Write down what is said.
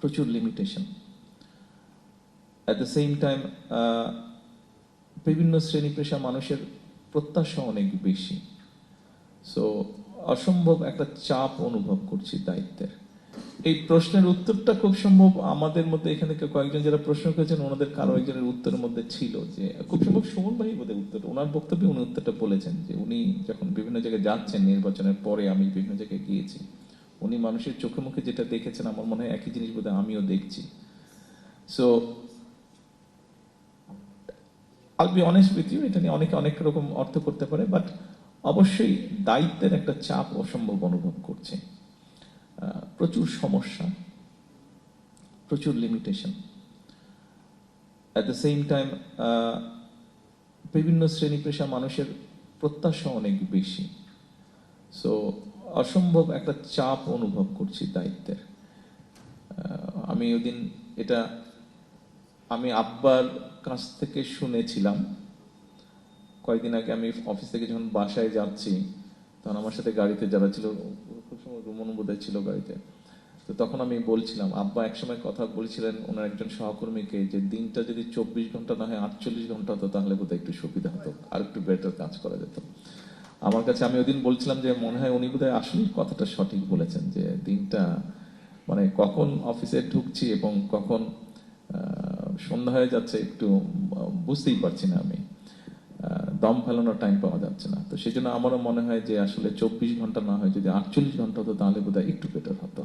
প্রচুর limitation. At the same time বিভিন্ন শ্রেণী পেশা মানুষের প্রত্যাশা অনেক বেশি। সো অসম্ভব একটা চাপ অনুভব করছি দায়িত্বের। এই প্রশ্নের উত্তরটা খুব সম্ভব আমাদের মধ্যে এখানে কয়েকজন যারা প্রশ্ন করেছেন ওনাদের কারো একজনের উত্তরের মধ্যে ছিল, যে খুব সম্ভব সুমন ভাই বোধহয় উত্তর, ওনার বক্তব্যে উনি উত্তরটা বলেছেন যে উনি যখন বিভিন্ন জায়গায় যাচ্ছেন নির্বাচনের পরে, আমি বিভিন্ন জায়গায় গিয়েছি, উনি মানুষের চোখে মুখে যেটা দেখেছেন আমার মনে হয় একই জিনিস বোধহয় আমিও দেখছি। So I'll be honest with you, এটা নিয়ে অনেকে অনেক রকম অর্থ করতে পারে, বাট অবশ্যই দায়িত্বের একটা চাপ অসম্ভব অনুভব করছে। প্রচুর সমস্যা, প্রচুর limitation. At the same time বিভিন্ন শ্রেণী পেশা মানুষের প্রত্যাশা অনেক বেশি। সো অসম্ভব একটা চাপ অনুভব করছি দায়িত্বের। আমি ওদিন এটা আমি আব্বার কাছ থেকে শুনেছিলাম। কয়েকদিন আগে আমি অফিস থেকে যখন বাসায় যাচ্ছি, তখন আমার সাথে গাড়িতে যারা ছিল, খুব সময় রুমন বোধহয় ছিল গাড়িতে, তো তখন আমি বলছিলাম আব্বা একসময় কথা বলছিলেন ওনার একজন সহকর্মীকে, যে দিনটা যদি 24 ঘন্টা না হয় 48 ঘন্টা হতো তাহলে বোধহয় একটু সুবিধা হতো, আর একটু বেটার কাজ করা যেত। আমার কাছে আমি ওদিন বলছিলাম যে মনে হয় উনি বোধহয় আসলেই কথাটা সঠিক বলেছেন, যে দিনটা মানে কখন অফিসে ঢুকছি এবং কখন সন্ধ্যা হয়ে যাচ্ছে একটু বুঝতেই পারছি না, আমি দম ফেলানোর টাইম পাওয়া যাচ্ছে না। তো সেই জন্য আমারও মনে হয় যে আসলে 24 ঘন্টা না হয় যদি 48 ঘন্টা হতো তাহলে বোধহয় একটু বেটার হতো।